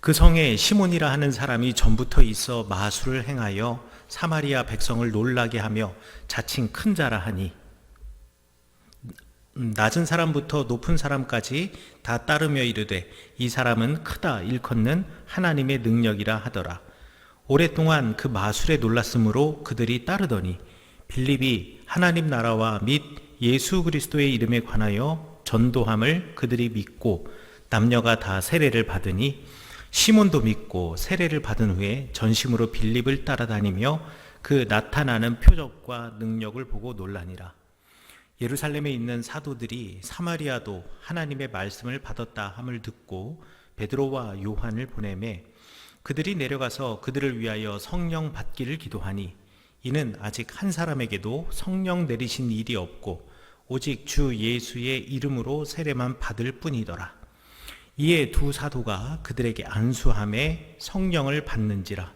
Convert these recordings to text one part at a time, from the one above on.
그 성에 시몬이라 하는 사람이 전부터 있어 마술을 행하여 사마리아 백성을 놀라게 하며 자칭 큰 자라 하니 낮은 사람부터 높은 사람까지 다 따르며 이르되 이 사람은 크다 일컫는 하나님의 능력이라 하더라. 오랫동안 그 마술에 놀랐으므로 그들이 따르더니 빌립이 하나님 나라와 및 예수 그리스도의 이름에 관하여 전도함을 그들이 믿고 남녀가 다 세례를 받으니 시몬도 믿고 세례를 받은 후에 전심으로 빌립을 따라다니며 그 나타나는 표적과 능력을 보고 놀라니라. 예루살렘에 있는 사도들이 사마리아도 하나님의 말씀을 받았다 함을 듣고 베드로와 요한을 보내매 그들이 내려가서 그들을 위하여 성령 받기를 기도하니 이는 아직 한 사람에게도 성령 내리신 일이 없고 오직 주 예수의 이름으로 세례만 받을 뿐이더라. 이에 두 사도가 그들에게 안수함에 성령을 받는지라.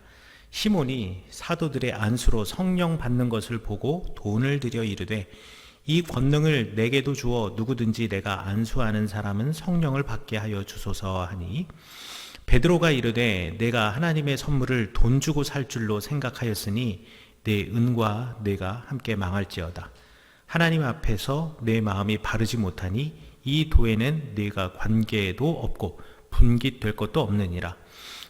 시몬이 사도들의 안수로 성령 받는 것을 보고 돈을 들여 이르되 이 권능을 내게도 주어 누구든지 내가 안수하는 사람은 성령을 받게 하여 주소서 하니 베드로가 이르되 내가 하나님의 선물을 돈 주고 살 줄로 생각하였으니 내 은과 내가 함께 망할지어다. 하나님 앞에서 내 마음이 바르지 못하니 이 도에는 네가 관계도 없고 분깃될 것도 없느니라.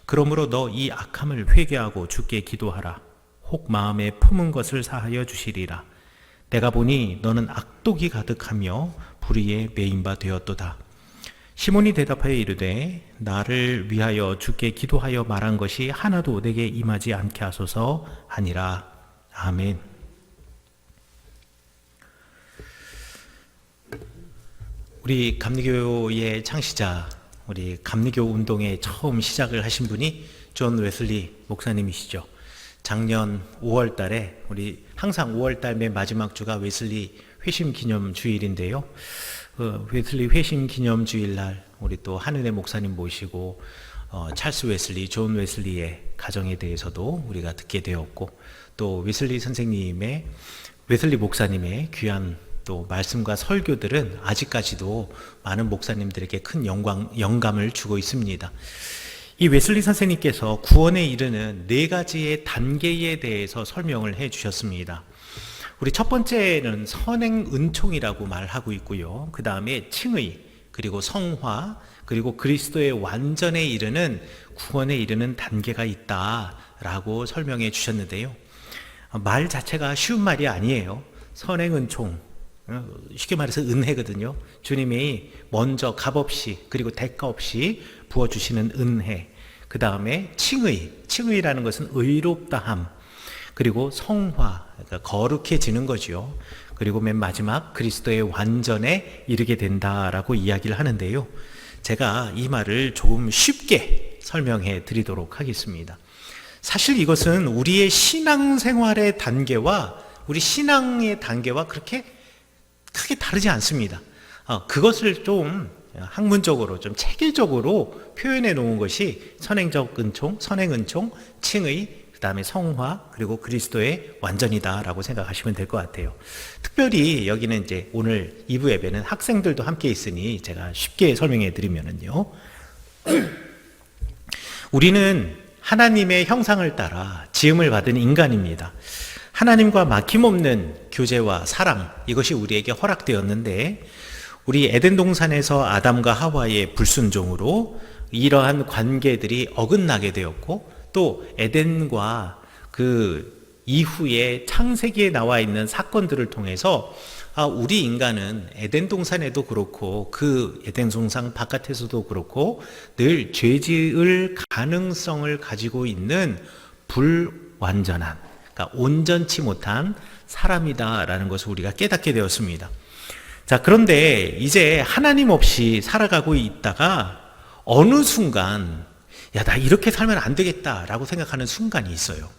그러므로 너 이 악함을 회개하고 주께 기도하라. 혹 마음에 품은 것을 사하여 주시리라. 내가 보니 너는 악독이 가득하며 불의에 매인 바 되었도다. 시몬이 대답하여 이르되 나를 위하여 주께 기도하여 말한 것이 하나도 내게 임하지 않게 하소서 하니라. 아멘. 우리 감리교의 창시자, 우리 감리교 운동의 처음 시작을 하신 분이 존 웨슬리 목사님이시죠. 작년 5월 달에 우리 항상 5월 달 맨 마지막 주가 웨슬리 회심 기념 주일인데요. 웨슬리 회심 기념 주일날 우리 또 한은혜 목사님 모시고 찰스 웨슬리, 존 웨슬리의 가정에 대해서도 우리가 듣게 되었고 또 웨슬리 선생님의 웨슬리 목사님의 귀한 또 말씀과 설교들은 아직까지도 많은 목사님들에게 큰 영감을 주고 있습니다. 이 웨슬리 선생님께서 구원에 이르는 4가지의 단계에 대해서 설명을 해 주셨습니다. 우리 첫 번째는 선행 은총이라고 말하고 있고요. 그 다음에 칭의, 그리고 성화, 그리고 그리스도의 완전에 이르는 구원에 이르는 단계가 있다라고 설명해 주셨는데요. 말 자체가 쉬운 말이 아니에요. 선행 은총, 쉽게 말해서 은혜거든요. 주님이 먼저 값없이 그리고 대가 없이 부어주시는 은혜, 그 다음에 칭의라는 것은 의롭다함, 그리고 성화, 그러니까 거룩해지는 거죠. 그리고 맨 마지막 그리스도의 완전에 이르게 된다라고 이야기를 하는데요. 제가 이 말을 조금 쉽게 설명해 드리도록 하겠습니다. 사실 이것은 우리의 신앙생활의 단계와 우리 신앙의 단계와 그렇게 크게 다르지 않습니다. 그것을 좀 학문적으로 좀 체계적으로 표현해 놓은 것이 선행적 은총, 선행 은총, 칭의, 그 다음에 성화, 그리고 그리스도의 완전이다라고 생각하시면 될 것 같아요. 특별히 여기는 이제 오늘 2부 예배는 학생들도 함께 있으니 제가 쉽게 설명해 드리면은요. 우리는 하나님의 형상을 따라 지음을 받은 인간입니다. 하나님과 막힘없는 교제와 사랑, 이것이 우리에게 허락되었는데 우리 에덴 동산에서 아담과 하와의 불순종으로 이러한 관계들이 어긋나게 되었고 또 에덴과 그 이후에 창세기에 나와 있는 사건들을 통해서 우리 인간은 에덴 동산에도 그렇고 그 에덴 동산 바깥에서도 그렇고 늘 죄지을 가능성을 가지고 있는 불완전한, 그러니까 온전치 못한 사람이다라는 것을 우리가 깨닫게 되었습니다. 자, 그런데 이제 하나님 없이 살아가고 있다가 어느 순간 나 이렇게 살면 안 되겠다라고 생각하는 순간이 있어요.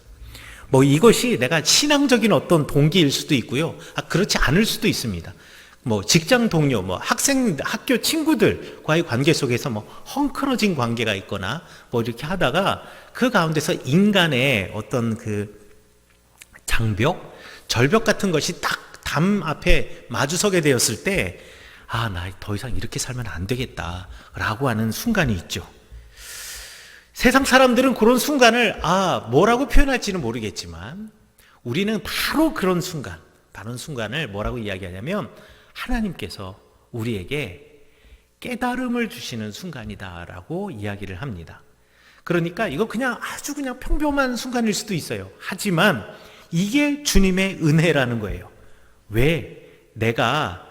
이것이 내가 신앙적인 어떤 동기일 수도 있고요. 그렇지 않을 수도 있습니다. 직장 동료, 학교 친구들과의 관계 속에서 헝클어진 관계가 있거나 이렇게 하다가 그 가운데서 인간의 어떤 그 장벽, 절벽 같은 것이 딱 담 앞에 마주서게 되었을 때 나 더 이상 이렇게 살면 안 되겠다라고 하는 순간이 있죠. 세상 사람들은 그런 순간을 뭐라고 표현할지는 모르겠지만 우리는 바로 그런 순간을 뭐라고 이야기하냐면 하나님께서 우리에게 깨달음을 주시는 순간이다라고 이야기를 합니다. 그러니까 이거 아주 그냥 평범한 순간일 수도 있어요. 하지만 이게 주님의 은혜라는 거예요. 왜? 내가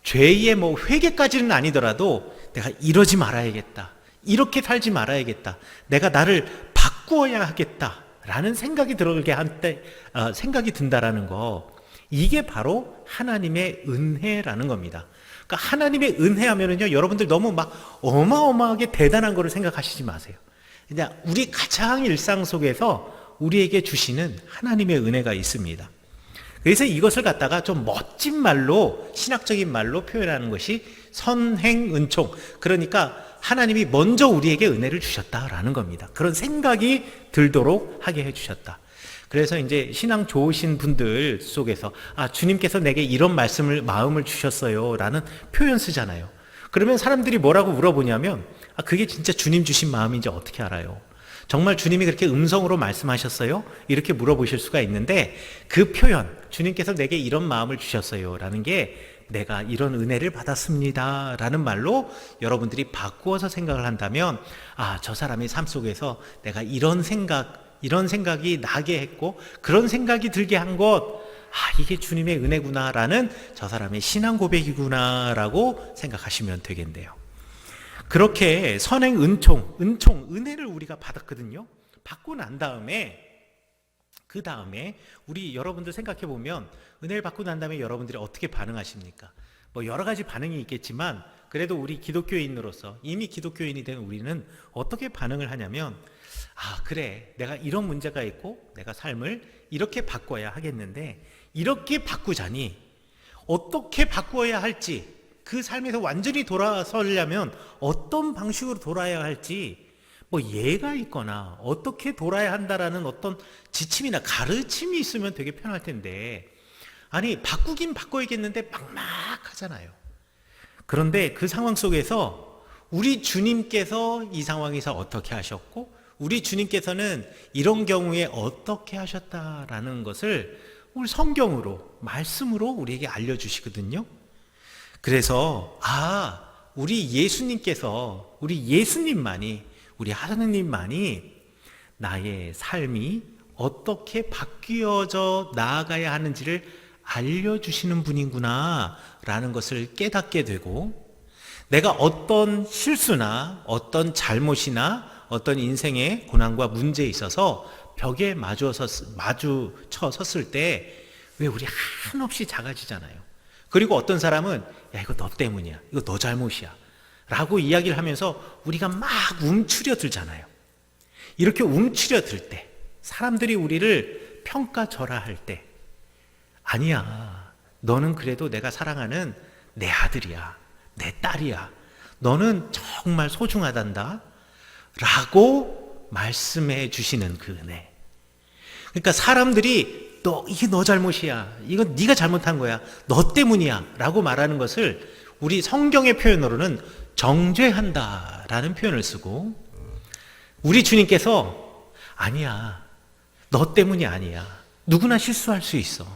죄의 회개까지는 아니더라도 내가 이러지 말아야겠다. 이렇게 살지 말아야겠다. 내가 나를 바꾸어야 하겠다라는 생각이 들게 할 때, 생각이 든다라는 거. 이게 바로 하나님의 은혜라는 겁니다. 그러니까 하나님의 은혜하면은요, 여러분들 너무 어마어마하게 대단한 거를 생각하시지 마세요. 그냥 우리 가장 일상 속에서 우리에게 주시는 하나님의 은혜가 있습니다. 그래서 이것을 갖다가 좀 멋진 말로, 신학적인 말로 표현하는 것이 선행은총. 그러니까 하나님이 먼저 우리에게 은혜를 주셨다라는 겁니다. 그런 생각이 들도록 하게 해주셨다. 그래서 이제 신앙 좋으신 분들 속에서 주님께서 내게 이런 마음을 주셨어요 라는 표현 쓰잖아요. 그러면 사람들이 뭐라고 물어보냐면 그게 진짜 주님 주신 마음인지 어떻게 알아요? 정말 주님이 그렇게 음성으로 말씀하셨어요? 이렇게 물어보실 수가 있는데 그 표현, 주님께서 내게 이런 마음을 주셨어요 라는 게 내가 이런 은혜를 받았습니다 라는 말로 여러분들이 바꾸어서 생각을 한다면 저 사람의 삶 속에서 내가 이런 생각이 나게 했고 그런 생각이 들게 한 것, 이게 주님의 은혜구나 라는 저 사람의 신앙 고백이구나 라고 생각하시면 되겠네요. 그렇게 선행 은혜를 우리가 받았거든요. 받고 난 다음에 그 다음에 우리 여러분들 생각해 보면 은혜를 받고 난 다음에 여러분들이 어떻게 반응하십니까? 여러 가지 반응이 있겠지만 그래도 우리 기독교인으로서 이미 기독교인이 된 우리는 어떻게 반응을 하냐면 그래, 내가 이런 문제가 있고 내가 삶을 이렇게 바꿔야 하겠는데 이렇게 바꾸자니 어떻게 바꿔야 할지, 그 삶에서 완전히 돌아서려면 어떤 방식으로 돌아야 할지 예가 있거나 어떻게 돌아야 한다라는 어떤 지침이나 가르침이 있으면 되게 편할 텐데 바꾸긴 바꿔야겠는데 막막하잖아요. 그런데 그 상황 속에서 우리 주님께서 이 상황에서 어떻게 하셨고 우리 주님께서는 이런 경우에 어떻게 하셨다라는 것을 우리 성경으로, 말씀으로 우리에게 알려주시거든요. 그래서 우리 예수님만이, 우리 하나님만이 나의 삶이 어떻게 바뀌어져 나아가야 하는지를 알려주시는 분이구나 라는 것을 깨닫게 되고, 내가 어떤 실수나 어떤 잘못이나 어떤 인생의 고난과 문제에 있어서 벽에 마주쳐 섰을 때 왜 우리 한없이 작아지잖아요. 그리고 어떤 사람은 이거 너 때문이야, 이거 너 잘못이야 라고 이야기를 하면서 우리가 막 움츠려들잖아요. 이렇게 움츠려들 때, 사람들이 우리를 평가절하할 때, 아니야, 너는 그래도 내가 사랑하는 내 아들이야, 내 딸이야, 너는 정말 소중하단다 라고 말씀해 주시는 그 은혜. 그러니까 사람들이 이게 너 잘못이야, 이건 네가 잘못한 거야, 너 때문이야 라고 말하는 것을 우리 성경의 표현으로는 정죄한다 라는 표현을 쓰고, 우리 주님께서 아니야, 너 때문이 아니야, 누구나 실수할 수 있어,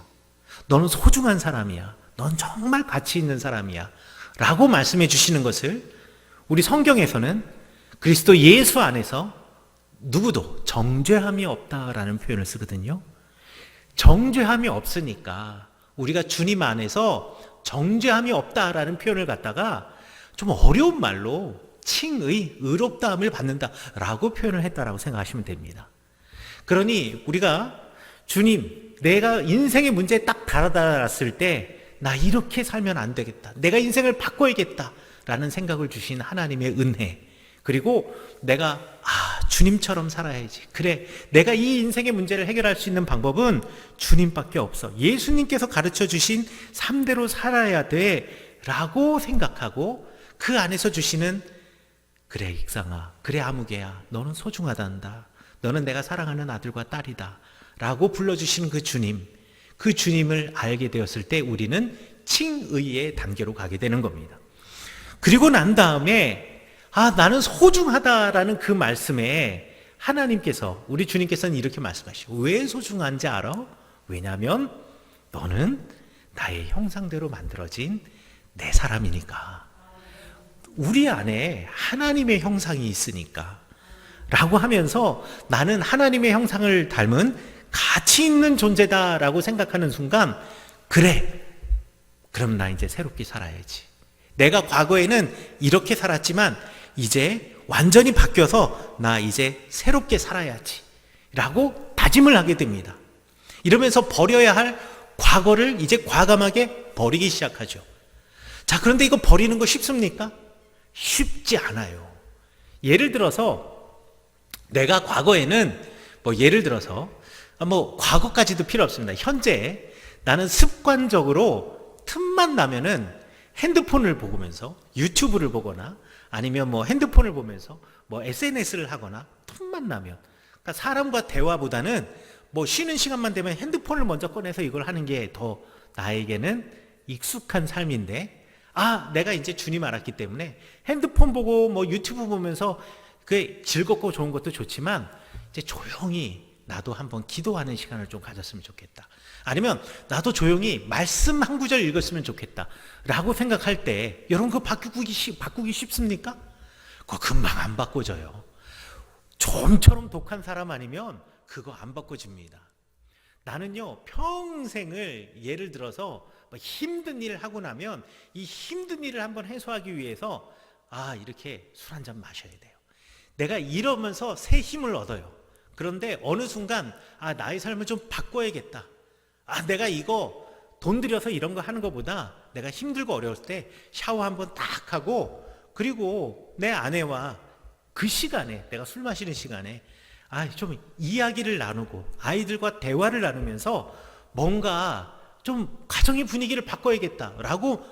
너는 소중한 사람이야, 넌 정말 가치 있는 사람이야 라고 말씀해 주시는 것을 우리 성경에서는 그리스도 예수 안에서 누구도 정죄함이 없다라는 표현을 쓰거든요. 정죄함이 없으니까 우리가 주님 안에서 정죄함이 없다라는 표현을 갖다가 좀 어려운 말로 칭의, 의롭다함을 받는다라고 표현을 했다라고 생각하시면 됩니다. 그러니 우리가 주님, 내가 인생의 문제에 딱 달아났을 때 나 이렇게 살면 안 되겠다, 내가 인생을 바꿔야겠다라는 생각을 주신 하나님의 은혜, 그리고 내가 주님처럼 살아야지, 그래, 내가 이 인생의 문제를 해결할 수 있는 방법은 주님밖에 없어, 예수님께서 가르쳐 주신 삶대로 살아야 돼 라고 생각하고 그 안에서 주시는 그래 익상아, 그래 아무개야, 너는 소중하단다, 너는 내가 사랑하는 아들과 딸이다 라고 불러주시는 그 주님을 알게 되었을 때 우리는 칭의의 단계로 가게 되는 겁니다. 그리고 난 다음에 나는 소중하다라는 그 말씀에 하나님께서, 우리 주님께서는 이렇게 말씀하시고, 왜 소중한지 알아? 왜냐하면 너는 나의 형상대로 만들어진 내 사람이니까. 우리 안에 하나님의 형상이 있으니까 라고 하면서 나는 하나님의 형상을 닮은 가치 있는 존재다라고 생각하는 순간, 그래, 그럼 나 이제 새롭게 살아야지. 내가 과거에는 이렇게 살았지만 이제 완전히 바뀌어서 나 이제 새롭게 살아야지 라고 다짐을 하게 됩니다. 이러면서 버려야 할 과거를 이제 과감하게 버리기 시작하죠. 자, 그런데 이거 버리는 거 쉽습니까? 쉽지 않아요. 예를 들어서 내가 과거에는 예를 들어서 과거까지도 필요 없습니다. 현재 나는 습관적으로 틈만 나면은 핸드폰을 보면서 유튜브를 보거나 아니면 핸드폰을 보면서 SNS를 하거나 틈만 나면, 그러니까 사람과 대화보다는 쉬는 시간만 되면 핸드폰을 먼저 꺼내서 이걸 하는 게 더 나에게는 익숙한 삶인데, 내가 이제 주님 알았기 때문에 핸드폰 보고 유튜브 보면서 그게 즐겁고 좋은 것도 좋지만 이제 조용히 나도 한번 기도하는 시간을 좀 가졌으면 좋겠다. 아니면 나도 조용히 말씀 한 구절 읽었으면 좋겠다 라고 생각할 때, 여러분 그거 바꾸기 쉽습니까? 그거 금방 안 바꿔져요. 좀처럼 독한 사람 아니면 그거 안 바꿔집니다. 나는요, 평생을 예를 들어서 힘든 일을 하고 나면 이 힘든 일을 한번 해소하기 위해서 이렇게 술 한 잔 마셔야 돼요. 내가 이러면서 새 힘을 얻어요. 그런데 어느 순간 나의 삶을 좀 바꿔야겠다. 내가 이거 돈 들여서 이런 거 하는 것보다 내가 힘들고 어려울 때 샤워 한번 딱 하고, 그리고 내 아내와 그 시간에, 내가 술 마시는 시간에 좀 이야기를 나누고 아이들과 대화를 나누면서 뭔가 좀 가정의 분위기를 바꿔야겠다라고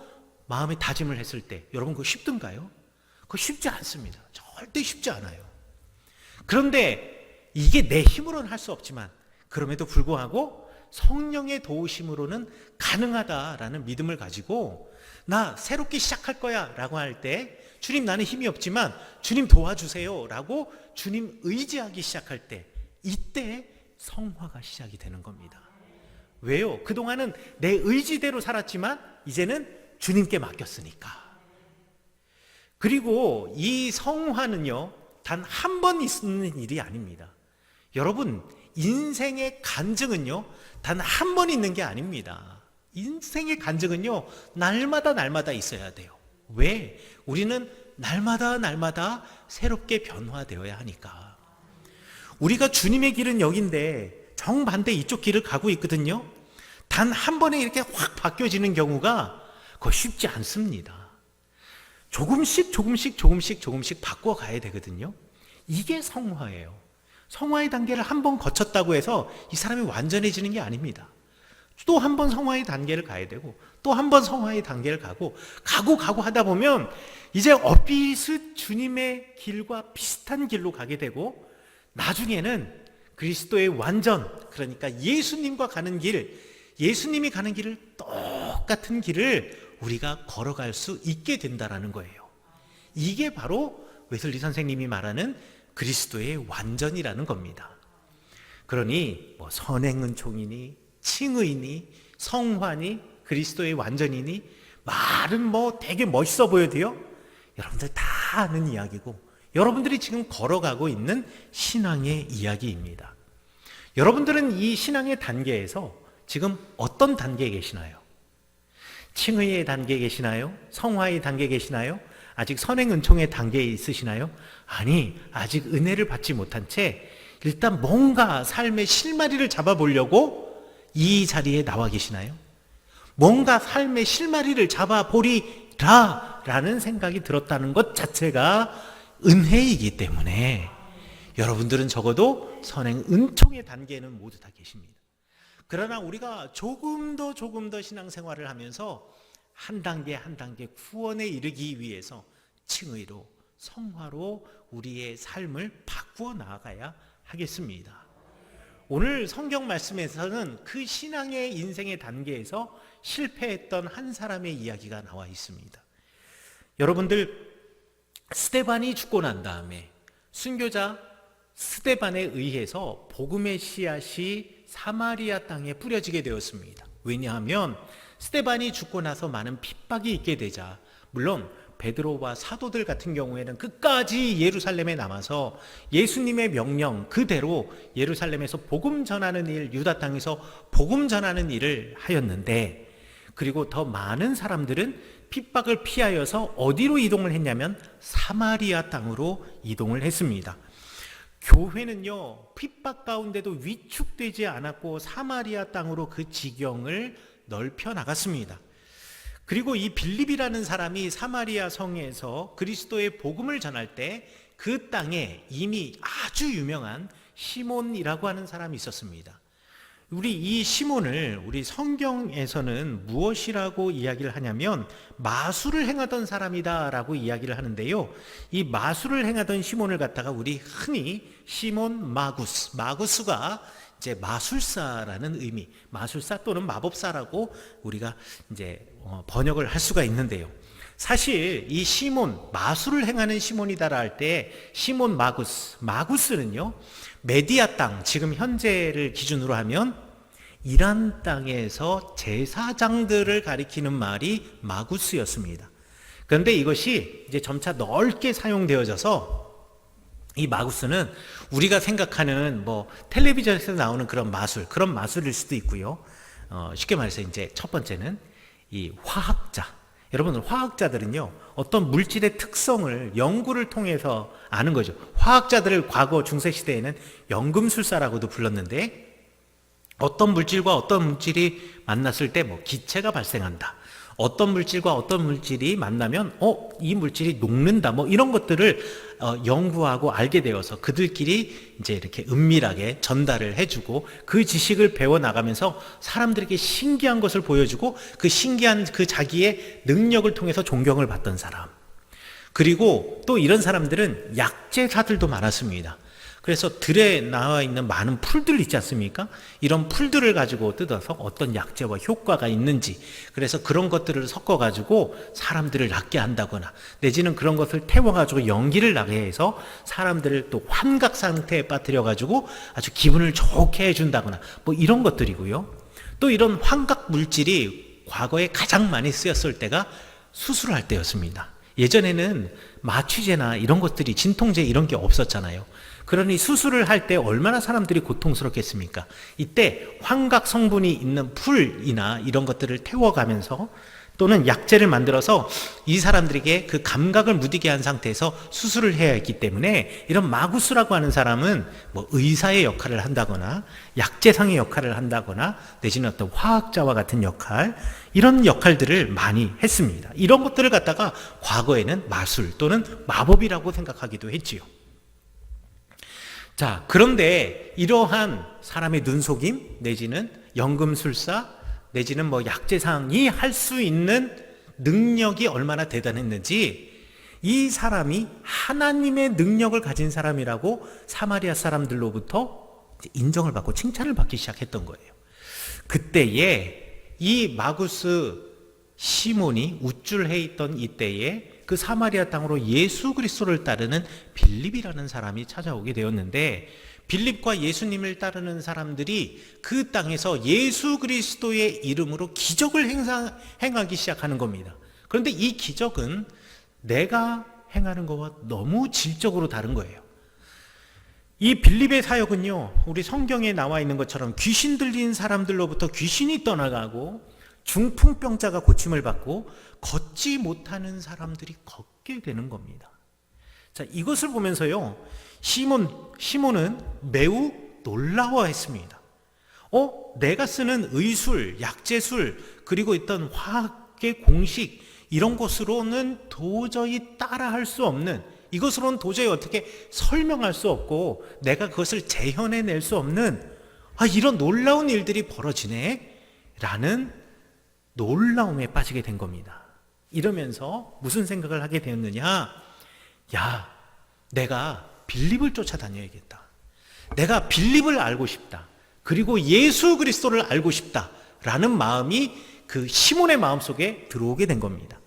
마음에 다짐을 했을 때, 여러분 그거 쉽던가요? 그거 쉽지 않습니다. 절대 쉽지 않아요. 그런데 이게 내 힘으로는 할 수 없지만 그럼에도 불구하고 성령의 도우심으로는 가능하다라는 믿음을 가지고 나 새롭게 시작할 거야 라고 할 때, 주님 나는 힘이 없지만 주님 도와주세요 라고 주님 의지하기 시작할 때, 이때 성화가 시작이 되는 겁니다. 왜요? 그동안은 내 의지대로 살았지만 이제는 주님께 맡겼으니까. 그리고 이 성화는요, 단 한 번 있는 일이 아닙니다. 여러분, 인생의 간증은요, 단 한 번 있는 게 아닙니다. 인생의 간증은요, 날마다 있어야 돼요. 왜? 우리는 날마다 새롭게 변화되어야 하니까. 우리가 주님의 길은 여긴데 정반대 이쪽 길을 가고 있거든요. 단 한 번에 이렇게 확 바뀌어지는 경우가 그거 쉽지 않습니다. 조금씩 바꿔가야 되거든요. 이게 성화예요. 성화의 단계를 한 번 거쳤다고 해서 이 사람이 완전해지는 게 아닙니다. 또 한 번 성화의 단계를 가야 되고, 또 한 번 성화의 단계를 가고 하다 보면 이제 얼핏 주님의 길과 비슷한 길로 가게 되고, 나중에는 그리스도의 완전, 그러니까 예수님과 가는 길, 예수님이 가는 길을 똑같은 길을 우리가 걸어갈 수 있게 된다라는 거예요. 이게 바로 웨슬리 선생님이 말하는 그리스도의 완전이라는 겁니다. 그러니 선행은총이니 칭의니 성화니 그리스도의 완전이니, 말은 되게 멋있어 보여도요, 여러분들 다 아는 이야기고 여러분들이 지금 걸어가고 있는 신앙의 이야기입니다. 여러분들은 이 신앙의 단계에서 지금 어떤 단계에 계시나요? 칭의의 단계에 계시나요? 성화의 단계에 계시나요? 아직 선행은총의 단계에 있으시나요? 아니, 아직 은혜를 받지 못한 채 일단 뭔가 삶의 실마리를 잡아보려고 이 자리에 나와 계시나요? 뭔가 삶의 실마리를 잡아보리라 라는 생각이 들었다는 것 자체가 은혜이기 때문에 여러분들은 적어도 선행은총의 단계에는 모두 다 계십니다. 그러나 우리가 조금 더 신앙생활을 하면서 한 단계 구원에 이르기 위해서 칭의로, 성화로 우리의 삶을 바꾸어 나아가야 하겠습니다. 오늘 성경 말씀에서는 그 신앙의 인생의 단계에서 실패했던 한 사람의 이야기가 나와 있습니다. 여러분들, 스데반이 죽고 난 다음에 순교자 스데반에 의해서 복음의 씨앗이 사마리아 땅에 뿌려지게 되었습니다. 왜냐하면 스데반이 죽고 나서 많은 핍박이 있게 되자, 물론 베드로와 사도들 같은 경우에는 끝까지 예루살렘에 남아서 예수님의 명령 그대로 예루살렘에서 복음 전하는 일, 유다 땅에서 복음 전하는 일을 하였는데, 그리고 더 많은 사람들은 핍박을 피하여서 어디로 이동을 했냐면 사마리아 땅으로 이동을 했습니다. 교회는요, 핍박 가운데도 위축되지 않았고 사마리아 땅으로 그 지경을 넓혀 나갔습니다. 그리고 이 빌립이라는 사람이 사마리아 성에서 그리스도의 복음을 전할 때 그 땅에 이미 아주 유명한 시몬이라고 하는 사람이 있었습니다. 우리 이 시몬을 우리 성경에서는 무엇이라고 이야기를 하냐면 마술을 행하던 사람이다라고 이야기를 하는데요. 이 마술을 행하던 시몬을 갖다가 우리 흔히 시몬 마구스가 이제 마술사라는 의미, 마술사 또는 마법사라고 우리가 이제 번역을 할 수가 있는데요. 사실 이 시몬, 마술을 행하는 시몬이다라 할 때 시몬 마구스는요, 메디아 땅, 지금 현재를 기준으로 하면 이란 땅에서 제사장들을 가리키는 말이 마구스였습니다. 그런데 이것이 이제 점차 넓게 사용되어져서 이 마구스는 우리가 생각하는 뭐 텔레비전에서 나오는 그런 마술일 수도 있고요. 쉽게 말해서 이제 첫 번째는 이 화학자. 여러분, 화학자들은요, 어떤 물질의 특성을 연구를 통해서 아는 거죠. 화학자들을 과거 중세시대에는 연금술사라고도 불렀는데, 어떤 물질과 어떤 물질이 만났을 때 뭐 기체가 발생한다, 어떤 물질과 어떤 물질이 만나면 이 물질이 녹는다, 뭐 이런 것들을 연구하고 알게 되어서 그들끼리 이제 이렇게 은밀하게 전달을 해주고 그 지식을 배워나가면서 사람들에게 신기한 것을 보여주고 그 신기한 그 자기의 능력을 통해서 존경을 받던 사람. 그리고 또 이런 사람들은 약제사들도 많았습니다. 그래서 들에 나와 있는 많은 풀들 있지 않습니까? 이런 풀들을 가지고 뜯어서 어떤 약재와 효과가 있는지, 그래서 그런 것들을 섞어가지고 사람들을 낫게 한다거나, 내지는 그런 것을 태워가지고 연기를 나게 해서 사람들을 또 환각 상태에 빠뜨려가지고 아주 기분을 좋게 해준다거나, 뭐 이런 것들이고요. 또 이런 환각 물질이 과거에 가장 많이 쓰였을 때가 수술할 때였습니다. 예전에는 마취제나 이런 것들이, 진통제 이런 게 없었잖아요. 그러니 수술을 할 때 얼마나 사람들이 고통스럽겠습니까? 이때 환각 성분이 있는 풀이나 이런 것들을 태워가면서 또는 약재를 만들어서 이 사람들에게 그 감각을 무디게 한 상태에서 수술을 해야 했기 때문에, 이런 마구스라고 하는 사람은 뭐 의사의 역할을 한다거나 약재상의 역할을 한다거나 내지는 어떤 화학자와 같은 역할, 이런 역할들을 많이 했습니다. 이런 것들을 갖다가 과거에는 마술 또는 마법이라고 생각하기도 했지요. 자, 그런데 이러한 사람의 눈속임 내지는 연금술사 내지는 뭐 약재상이 할 수 있는 능력이 얼마나 대단했는지, 이 사람이 하나님의 능력을 가진 사람이라고 사마리아 사람들로부터 인정을 받고 칭찬을 받기 시작했던 거예요. 그때에 이 마구스 시몬이 우쭐해 있던 이때에 그 사마리아 땅으로 예수 그리스도를 따르는 빌립이라는 사람이 찾아오게 되었는데, 빌립과 예수님을 따르는 사람들이 그 땅에서 예수 그리스도의 이름으로 기적을 행하기 시작하는 겁니다. 그런데 이 기적은 내가 행하는 것과 너무 질적으로 다른 거예요. 이 빌립의 사역은요, 우리 성경에 나와 있는 것처럼 귀신 들린 사람들로부터 귀신이 떠나가고 중풍병자가 고침을 받고 걷지 못하는 사람들이 걷게 되는 겁니다. 자, 이것을 보면서요, 시몬은 매우 놀라워했습니다. 내가 쓰는 의술, 약재술, 그리고 있던 화학의 공식, 이런 것으로는 도저히 따라할 수 없는, 이것으로는 도저히 어떻게 설명할 수 없고 내가 그것을 재현해낼 수 없는 이런 놀라운 일들이 벌어지네 라는 놀라움에 빠지게 된 겁니다. 이러면서 무슨 생각을 하게 되었느냐, 내가 빌립을 쫓아다녀야겠다, 내가 빌립을 알고 싶다, 그리고 예수 그리스도를 알고 싶다 라는 마음이 그 시몬의 마음속에 들어오게 된 겁니다.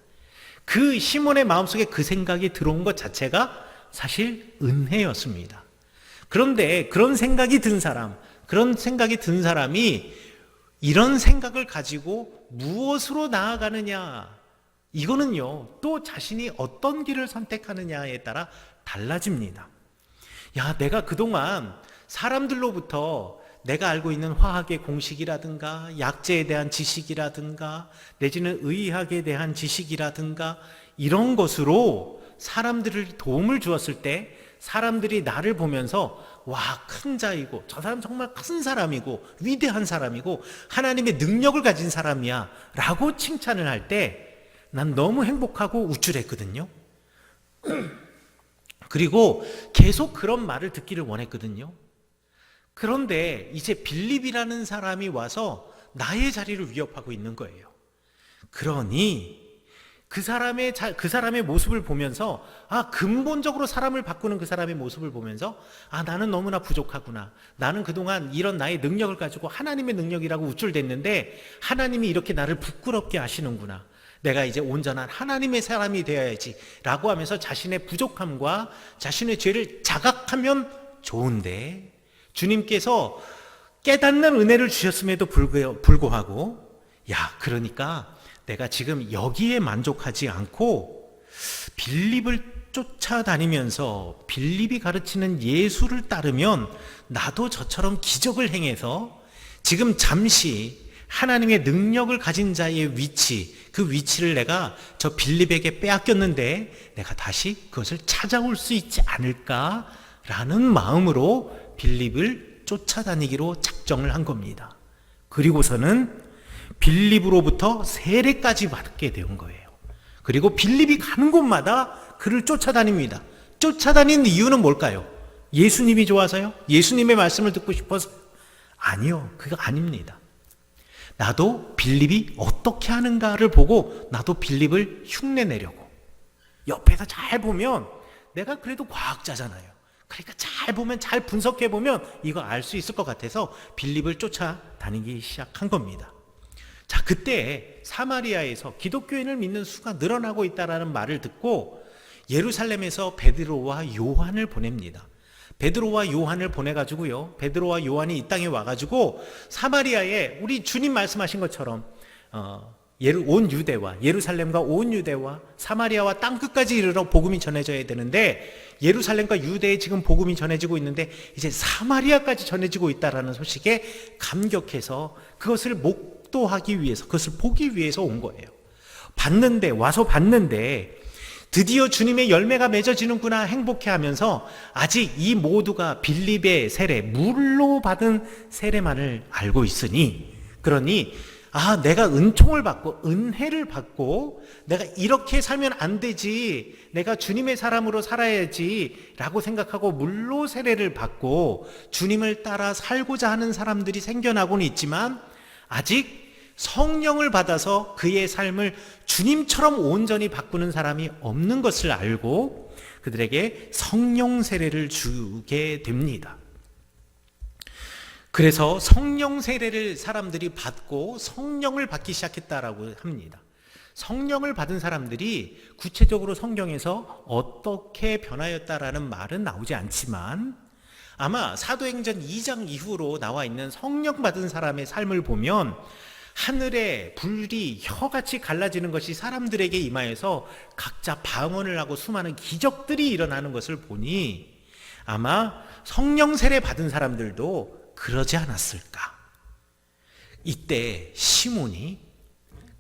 그 시몬의 마음속에 그 생각이 들어온 것 자체가 사실 은혜였습니다. 그런데 그런 생각이 든 사람이 이런 생각을 가지고 무엇으로 나아가느냐, 이거는요, 또 자신이 어떤 길을 선택하느냐에 따라 달라집니다. 야, 내가 그동안 사람들로부터 내가 알고 있는 화학의 공식이라든가 약재에 대한 지식이라든가 내지는 의학에 대한 지식이라든가 이런 것으로 사람들을 도움을 주었을 때 사람들이 나를 보면서 와, 큰 자이고 저 사람 정말 큰 사람이고 위대한 사람이고 하나님의 능력을 가진 사람이야 라고 칭찬을 할 때 난 너무 행복하고 우쭐했거든요. 그리고 계속 그런 말을 듣기를 원했거든요. 그런데 이제 빌립이라는 사람이 와서 나의 자리를 위협하고 있는 거예요. 그러니 그 사람의 모습을 보면서, 근본적으로 사람을 바꾸는 그 사람의 모습을 보면서, 나는 너무나 부족하구나. 나는 그동안 이런 나의 능력을 가지고 하나님의 능력이라고 우쭐댔는데 하나님이 이렇게 나를 부끄럽게 하시는구나. 내가 이제 온전한 하나님의 사람이 되어야지 라고 하면서 자신의 부족함과 자신의 죄를 자각하면 좋은데, 주님께서 깨닫는 은혜를 주셨음에도 불구하고 그러니까 내가 지금 여기에 만족하지 않고 빌립을 쫓아다니면서 빌립이 가르치는 예수를 따르면 나도 저처럼 기적을 행해서 지금 잠시 하나님의 능력을 가진 자의 위치, 그 위치를 내가 저 빌립에게 빼앗겼는데 내가 다시 그것을 찾아올 수 있지 않을까라는 마음으로 빌립을 쫓아다니기로 작정을 한 겁니다. 그리고서는 빌립으로부터 세례까지 받게 된 거예요. 그리고 빌립이 가는 곳마다 그를 쫓아다닙니다. 쫓아다니는 이유는 뭘까요? 예수님이 좋아서요? 예수님의 말씀을 듣고 싶어서? 아니요, 그거 아닙니다. 나도 빌립이 어떻게 하는가를 보고 나도 빌립을 흉내내려고. 옆에서 잘 보면 내가 그래도 과학자잖아요. 그러니까 잘 보면, 잘 분석해 보면 이거 알 수 있을 것 같아서 빌립을 쫓아다니기 시작한 겁니다. 자, 그때 사마리아에서 기독교인을 믿는 수가 늘어나고 있다라는 말을 듣고 예루살렘에서 베드로와 요한을 보냅니다. 베드로와 요한을 보내가지고요, 베드로와 요한이 이 땅에 와가지고 사마리아에 우리 주님 말씀하신 것처럼 온 유대와 예루살렘과 온 유대와 사마리아와 땅끝까지 이르러 복음이 전해져야 되는데 예루살렘과 유대에 지금 복음이 전해지고 있는데 이제 사마리아까지 전해지고 있다라는 소식에 감격해서 그것을 목도하기 위해서, 그것을 보기 위해서 온 거예요. 와서 봤는데 드디어 주님의 열매가 맺어지는구나 행복해하면서 아직 이 모두가 빌립의 세례, 물로 받은 세례만을 알고 있으니, 그러니 내가 은총을 받고 은혜를 받고 내가 이렇게 살면 안 되지, 내가 주님의 사람으로 살아야지 라고 생각하고 물로 세례를 받고 주님을 따라 살고자 하는 사람들이 생겨나고는 있지만 아직 성령을 받아서 그의 삶을 주님처럼 온전히 바꾸는 사람이 없는 것을 알고 그들에게 성령 세례를 주게 됩니다. 그래서 성령 세례를 사람들이 받고 성령을 받기 시작했다라고 합니다. 성령을 받은 사람들이 구체적으로 성경에서 어떻게 변하였다라는 말은 나오지 않지만 아마 사도행전 2장 이후로 나와 있는 성령 받은 사람의 삶을 보면 하늘의 불이 혀같이 갈라지는 것이 사람들에게 임하여서 각자 방언을 하고 수많은 기적들이 일어나는 것을 보니 아마 성령 세례 받은 사람들도 그러지 않았을까. 이때 시몬이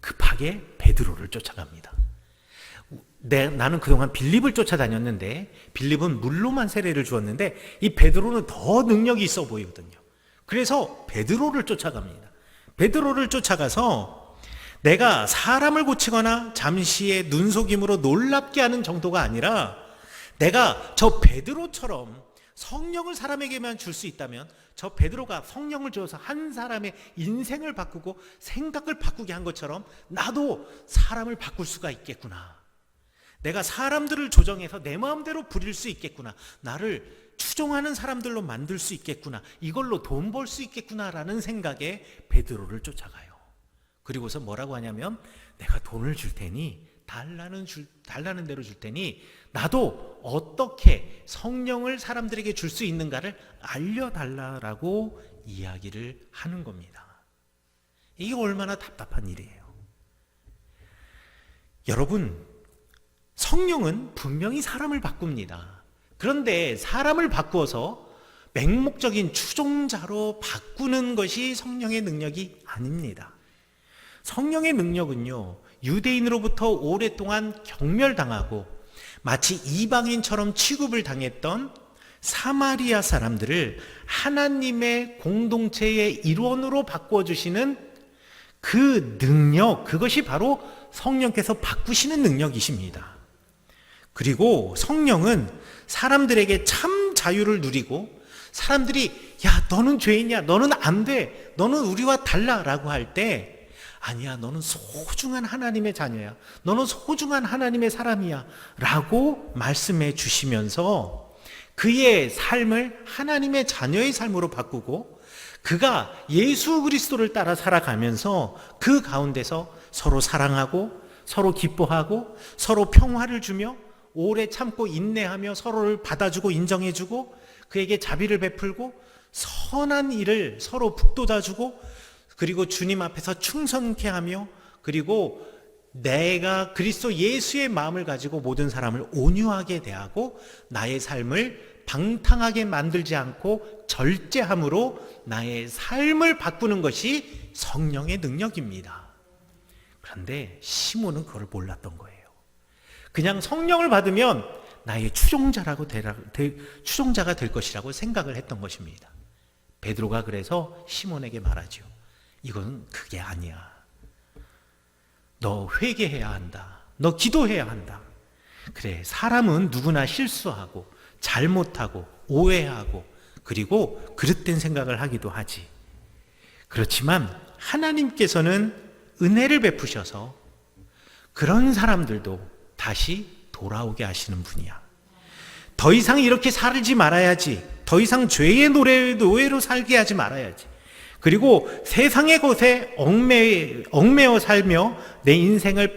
급하게 베드로를 쫓아갑니다. 나는 그동안 빌립을 쫓아다녔는데 빌립은 물로만 세례를 주었는데 이 베드로는 더 능력이 있어 보이거든요. 그래서 베드로를 쫓아갑니다. 베드로를 쫓아가서 내가 사람을 고치거나 잠시의 눈속임으로 놀랍게 하는 정도가 아니라 내가 저 베드로처럼 성령을 사람에게만 줄 수 있다면 저 베드로가 성령을 주어서 한 사람의 인생을 바꾸고 생각을 바꾸게 한 것처럼 나도 사람을 바꿀 수가 있겠구나. 내가 사람들을 조정해서 내 마음대로 부릴 수 있겠구나. 나를 추종하는 사람들로 만들 수 있겠구나. 이걸로 돈 벌 수 있겠구나라는 생각에 베드로를 쫓아가요. 그리고서 뭐라고 하냐면 내가 돈을 줄 테니 달라는 대로 줄 테니 나도 어떻게 성령을 사람들에게 줄 수 있는가를 알려달라라고 이야기를 하는 겁니다. 이게 얼마나 답답한 일이에요. 여러분, 성령은 분명히 사람을 바꿉니다. 그런데 사람을 바꾸어서 맹목적인 추종자로 바꾸는 것이 성령의 능력이 아닙니다. 성령의 능력은요, 유대인으로부터 오랫동안 경멸당하고 마치 이방인처럼 취급을 당했던 사마리아 사람들을 하나님의 공동체의 일원으로 바꾸어주시는 그 능력, 그것이 바로 성령께서 바꾸시는 능력이십니다. 그리고 성령은 사람들에게 참 자유를 누리고 사람들이 야, 너는 죄인이야, 너는 안 돼, 너는 우리와 달라 라고 할 때 아니야, 너는 소중한 하나님의 자녀야, 너는 소중한 하나님의 사람이야 라고 말씀해 주시면서 그의 삶을 하나님의 자녀의 삶으로 바꾸고 그가 예수 그리스도를 따라 살아가면서 그 가운데서 서로 사랑하고 서로 기뻐하고 서로 평화를 주며 오래 참고 인내하며 서로를 받아주고 인정해주고 그에게 자비를 베풀고 선한 일을 서로 북돋아주고 그리고 주님 앞에서 충성케 하며 그리고 내가 그리스도 예수의 마음을 가지고 모든 사람을 온유하게 대하고 나의 삶을 방탕하게 만들지 않고 절제함으로 나의 삶을 바꾸는 것이 성령의 능력입니다. 그런데 시몬은 그걸 몰랐던 거예요. 그냥 성령을 받으면 나의 추종자가 될 것이라고 생각을 했던 것입니다. 베드로가 그래서 시몬에게 말하죠. 이건 그게 아니야. 너 회개해야 한다. 너 기도해야 한다. 그래, 사람은 누구나 실수하고 잘못하고 오해하고 그리고 그릇된 생각을 하기도 하지. 그렇지만 하나님께서는 은혜를 베푸셔서 그런 사람들도 다시 돌아오게 하시는 분이야. 더 이상 이렇게 살지 말아야지. 더 이상 죄의 노예로 살게 하지 말아야지. 그리고 세상의 것에 얽매여 살며 내 인생을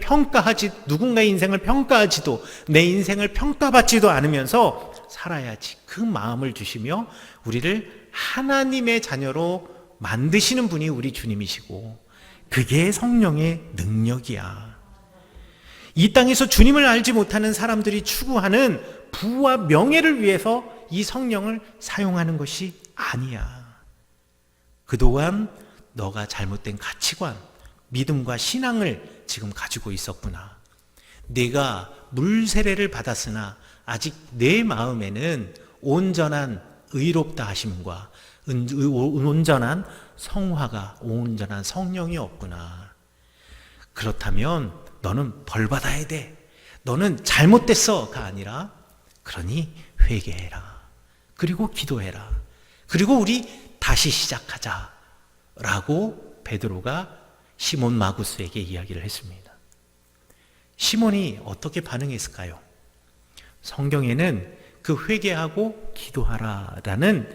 누군가의 인생을 평가하지도 내 인생을 평가받지도 않으면서 살아야지. 그 마음을 주시며 우리를 하나님의 자녀로 만드시는 분이 우리 주님이시고 그게 성령의 능력이야. 이 땅에서 주님을 알지 못하는 사람들이 추구하는 부와 명예를 위해서 이 성령을 사용하는 것이 아니야. 그동안 너가 잘못된 가치관, 믿음과 신앙을 지금 가지고 있었구나. 네가 물세례를 받았으나 아직 내 마음에는 온전한 의롭다 하심과 온전한 성화가, 온전한 성령이 없구나. 그렇다면 너는 벌 받아야 돼. 너는 잘못됐어가 아니라 그러니 회개해라. 그리고 기도해라. 그리고 우리 다시 시작하자 라고 베드로가 시몬 마구스에게 이야기를 했습니다. 시몬이 어떻게 반응했을까요? 성경에는 그 회개하고 기도하라라는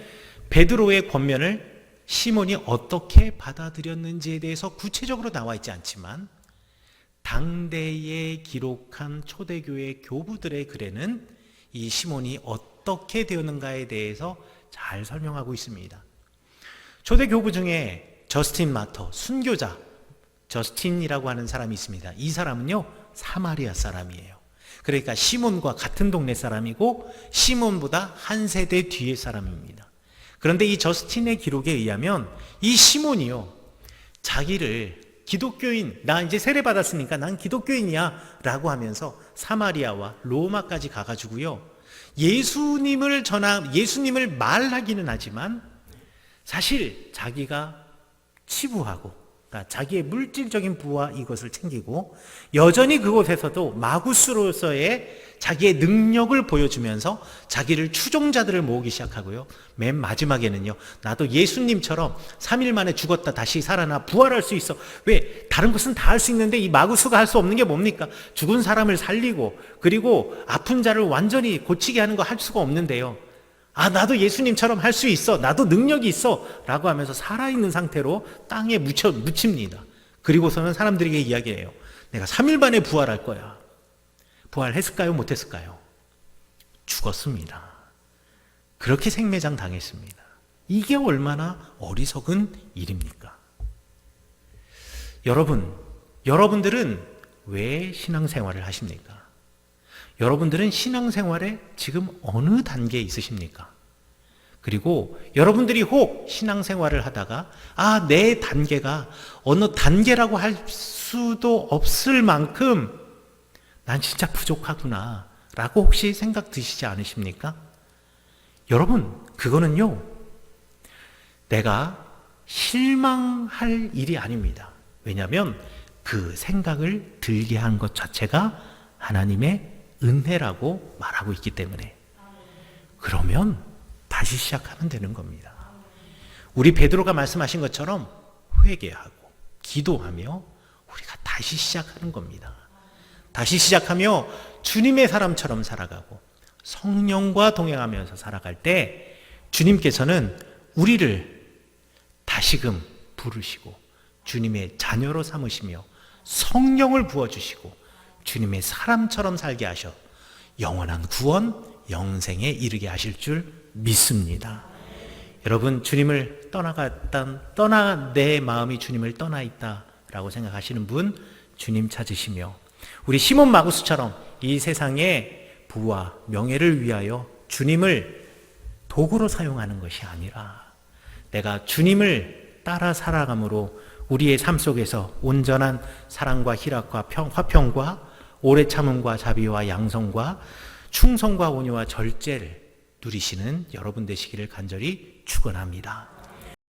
베드로의 권면을 시몬이 어떻게 받아들였는지에 대해서 구체적으로 나와 있지 않지만 당대에 기록한 초대교회 교부들의 글에는 이 시몬이 어떻게 되었는가에 대해서 잘 설명하고 있습니다. 초대 교부 중에 저스틴 마터, 순교자 저스틴이라고 하는 사람이 있습니다. 이 사람은요, 사마리아 사람이에요. 그러니까 시몬과 같은 동네 사람이고 시몬보다 한 세대 뒤의 사람입니다. 그런데 이 저스틴의 기록에 의하면 이 시몬이요, 자기를 기독교인, 나 이제 세례 받았으니까 난 기독교인이야 라고 하면서 사마리아와 로마까지 가가지고요, 예수님을 말하기는 하지만 사실 자기가 치부하고, 그러니까 자기의 물질적인 부와 이것을 챙기고 여전히 그곳에서도 마구스로서의 자기의 능력을 보여주면서 자기를 추종자들을 모으기 시작하고요, 맨 마지막에는요, 나도 예수님처럼 3일 만에 죽었다 다시 살아나 부활할 수 있어. 왜? 다른 것은 다 할 수 있는데 이 마구스가 할 수 없는 게 뭡니까? 죽은 사람을 살리고 그리고 아픈 자를 완전히 고치게 하는 거 할 수가 없는데요, 아, 나도 예수님처럼 할 수 있어, 나도 능력이 있어 라고 하면서 살아있는 상태로 땅에 묻힙니다. 그리고서는 사람들에게 이야기해요. 내가 3일 만에 부활할 거야. 부활했을까요? 못했을까요? 죽었습니다. 그렇게 생매장 당했습니다. 이게 얼마나 어리석은 일입니까? 여러분들은 왜 신앙생활을 하십니까? 여러분들은 신앙생활에 지금 어느 단계에 있으십니까? 그리고 여러분들이 혹 신앙생활을 하다가 내 단계가 어느 단계라고 할 수도 없을 만큼 난 진짜 부족하구나 라고 혹시 생각 드시지 않으십니까? 여러분, 그거는요, 내가 실망할 일이 아닙니다. 왜냐하면 그 생각을 들게 한 것 자체가 하나님의 은혜라고 말하고 있기 때문에. 그러면 다시 시작하면 되는 겁니다. 우리 베드로가 말씀하신 것처럼 회개하고 기도하며 우리가 다시 시작하는 겁니다. 다시 시작하며 주님의 사람처럼 살아가고 성령과 동행하면서 살아갈 때 주님께서는 우리를 다시금 부르시고 주님의 자녀로 삼으시며 성령을 부어주시고 주님의 사람처럼 살게 하셔 영원한 구원, 영생에 이르게 하실 줄 믿습니다. 여러분, 주님을 내 마음이 주님을 떠나 있다라고 생각하시는 분 주님 찾으시며 우리 시몬 마구스처럼 이 세상의 부와 명예를 위하여 주님을 도구로 사용하는 것이 아니라 내가 주님을 따라 살아감으로 우리의 삶 속에서 온전한 사랑과 희락과 화평과 오래 참음과 자비와 양성과 충성과 온유와 절제를 누리시는 여러분 되시기를 간절히 축원합니다.